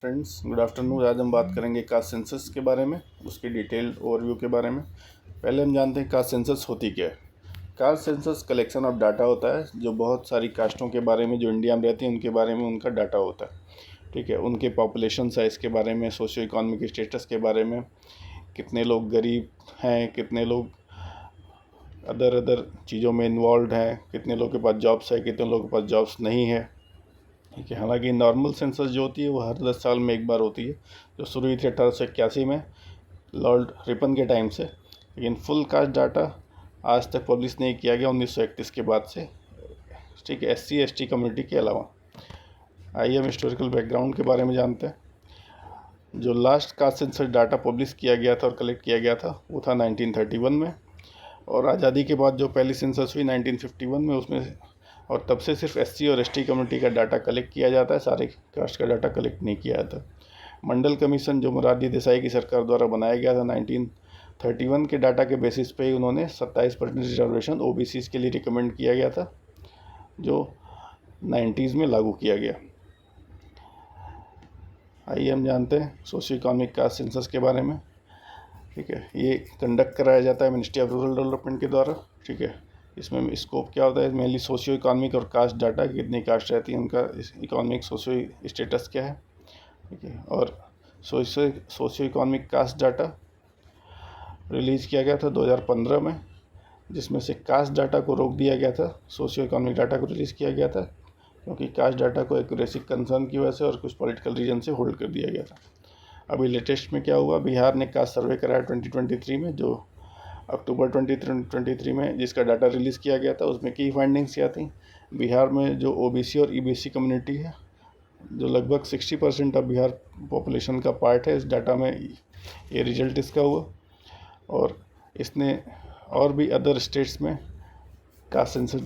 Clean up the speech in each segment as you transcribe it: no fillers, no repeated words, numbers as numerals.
Friends, good afternoon. आज हम बात करेंगे कास्ट सेंसस के बारे में, उसकी डिटेल ओवरव्यू के बारे में। पहले हम जानते हैं कास्ट सेंसस होती क्या है। Caste census collection of data होता है जो बहुत सारी कास्टों के बारे में जो इंडिया में रहती हैं उनके बारे में उनका डाटा होता है। ठीक है, उनके पॉपुलेशन साइज़ के बारे में, सोशियो इकोनॉमिक स्टेटस के बारे में, कितने लोग गरीब हैं, कितने लोग अदर चीज़ों में इन्वॉल्व हैं, कितने लोगों के पास जॉब्स है, कितने लोगों के पास जॉब्स नहीं है। ठीक है, हालांकि नॉर्मल सेंसस जो होती है वो हर 10 साल में एक बार होती है, जो शुरू हुई थी 1881 में लॉर्ड रिपन के टाइम से। लेकिन फुल कास्ट डाटा आज तक पब्लिश नहीं किया गया 1931 के बाद से। ठीक है, SC ST कम्युनिटी के अलावा। आइए हम हिस्टोरिकल बैकग्राउंड के बारे में जानते हैं। जो last caste census data publish किया गया था और कलेक्ट किया गया था वो था 1931 में, और आज़ादी के बाद जो पहली सेंसस हुई 1951 में, उसमें और तब से सिर्फ SC और ST कम्युनिटी का डाटा कलेक्ट किया जाता है, सारे कास्ट का डाटा कलेक्ट नहीं किया जाता। मंडल कमीशन जो मोरारजी देसाई की सरकार द्वारा बनाया गया था 1931 के डाटा के बेसिस पे ही उन्होंने 27% रिजर्वेशन OBCs के लिए रिकमेंड किया गया था, जो 90s में लागू किया गया। आइए हम जानते हैं सोशियो इकोनॉमिक कास्ट सेंसस के बारे में। ठीक है, ये कंडक्ट कराया जाता है मिनिस्ट्री ऑफ रूरल डेवलपमेंट के द्वारा। ठीक है, इसमें स्कोप क्या होता है, मेनली सोशियो इकोनॉमिक और कास्ट डाटा, कितनी कास्ट रहती है, उनका इकोनॉमिक सोशियो स्टेटस क्या है। ठीक है, और socio economic cast data release किया गया था 2015 में, जिसमें से कास्ट डाटा को रोक दिया गया था, सोशियो इकोनॉमिक डाटा को रिलीज़ किया गया था, क्योंकि कास्ट डाटा को एक्यूरेसी कंसर्न की वजह से और कुछ पॉलिटिकल रीजन से होल्ड कर दिया गया था। अभी लेटेस्ट में क्या हुआ, बिहार ने कास्ट सर्वे कराया 2023 में, जो अक्टूबर 2023 में जिसका डाटा रिलीज़ किया गया था। उसमें की फाइंडिंग्स क्या थी, बिहार में जो OBC और EBC कम्युनिटी है, जो लगभग 60% ऑफ बिहार पॉपुलेशन का पार्ट है, इस डाटा में ये रिजल्ट इसका हुआ। और इसने और भी अदर स्टेट्स में कास्ट सेंसस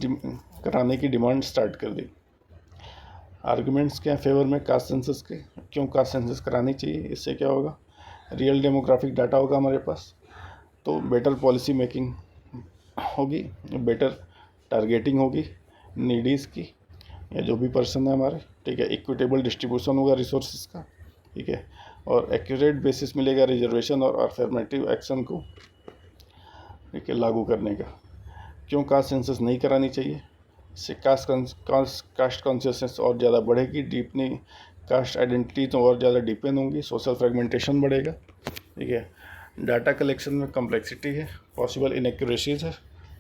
कराने की डिमांड स्टार्ट कर दी। आर्गुमेंट्स क्या फेवर में कास्ट सेंसस के, क्यों कास्ट सेंसस करानी चाहिए। इससे क्या होगा, रियल डेमोग्राफिक डाटा होगा हमारे पास, तो बेटर पॉलिसी मेकिंग होगी, बेटर टारगेटिंग होगी नीडीज़ की या जो भी पर्सन है हमारे। ठीक है, इक्विटेबल डिस्ट्रीब्यूशन होगा रिसोर्सेज का। ठीक है, और एक्यूरेट बेसिस मिलेगा रिजर्वेशन और अफर्मेटिव एक्शन को ठीक है लागू करने का। क्यों कास्ट सेंसस नहीं करानी चाहिए, इससे कास्ट कॉन्शियसनेस और ज़्यादा बढ़ेगी, डीपनी कास्ट आइडेंटिटी तो और ज़्यादा डिपेंड होंगी, सोशल फ्रेगमेंटेशन बढ़ेगा। ठीक है, डाटा कलेक्शन में कम्प्लेक्सिटी है, पॉसिबल इनएक्यूरेसीज है,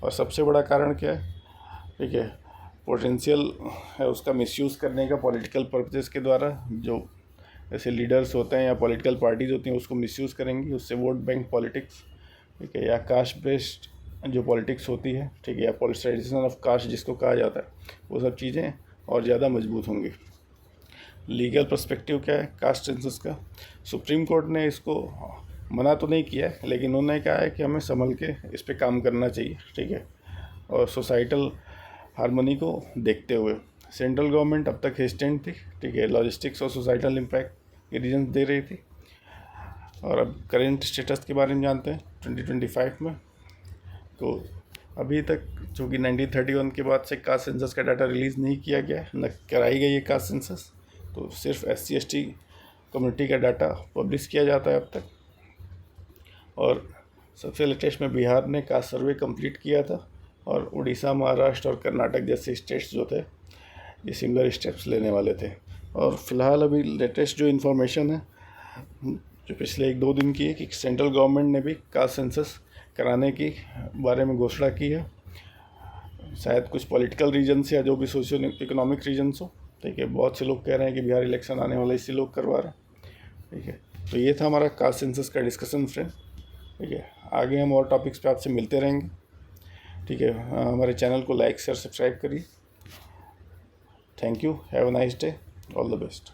और सबसे बड़ा कारण क्या है, ठीक है, पोटेंशियल है उसका मिसयूज़ करने का पॉलिटिकल पर्पसेस के द्वारा। जो ऐसे लीडर्स होते हैं या पॉलिटिकल पार्टीज होती हैं उसको मिसयूज़ करेंगी, उससे वोट बैंक पॉलिटिक्स, ठीक है, या कास्ट बेस्ड जो पॉलिटिक्स होती है, ठीक है, या पॉलिटिसाइजेशन ऑफ कास्ट जिसको कहा जाता है, वो सब चीज़ें और ज़्यादा मजबूत होंगी। लीगल पर्सपेक्टिव क्या है कास्ट सेंसस का, सुप्रीम कोर्ट ने इसको मना तो नहीं किया है, लेकिन उन्होंने कहा है कि हमें संभल के इस पर काम करना चाहिए। ठीक है, और सोसाइटल हार्मनी को देखते हुए सेंट्रल गवर्नमेंट अब तक हेजिटेंट थी। ठीक है, लॉजिस्टिक्स और सोसाइटल इम्पैक्ट के रीजन दे रही थी। और अब करेंट स्टेटस के बारे में जानते हैं 2025 में। तो अभी तक चूँकि 1931 के बाद से कास्ट सेंसस का डाटा रिलीज़ नहीं किया गया है, न कराई गई है कास्ट सेंसस, तो सिर्फ SC ST कम्युनिटी का डाटा पब्लिश किया जाता है अब तक। और सबसे लेटेस्ट में बिहार ने कास्ट सर्वे कंप्लीट किया था, और उड़ीसा, महाराष्ट्र और कर्नाटक जैसे स्टेट्स जो थे ये सिमिलर स्टेप्स लेने वाले थे। और फिलहाल अभी लेटेस्ट जो इन्फॉर्मेशन है जो पिछले 1-2 दिन की है कि सेंट्रल गवर्नमेंट ने भी कास्ट सेंसस कराने की बारे में घोषणा की है, शायद कुछ पॉलिटिकल रीजन से या जो भी सोशियो इकोनॉमिक रीजन्स हो। ठीक है, बहुत से लोग कह रहे हैं कि बिहार इलेक्शन आने वाला इसी लोग करवा रहे हैं। ठीक है, तो ये था हमारा कास्ट सेंसस का डिस्कशन फ्रेंड। ठीक है, आगे हम और टॉपिक्स पे आपसे मिलते रहेंगे। ठीक है, हमारे चैनल को लाइक शेयर सब्सक्राइब करिए। Thank you, have a nice day, all the best.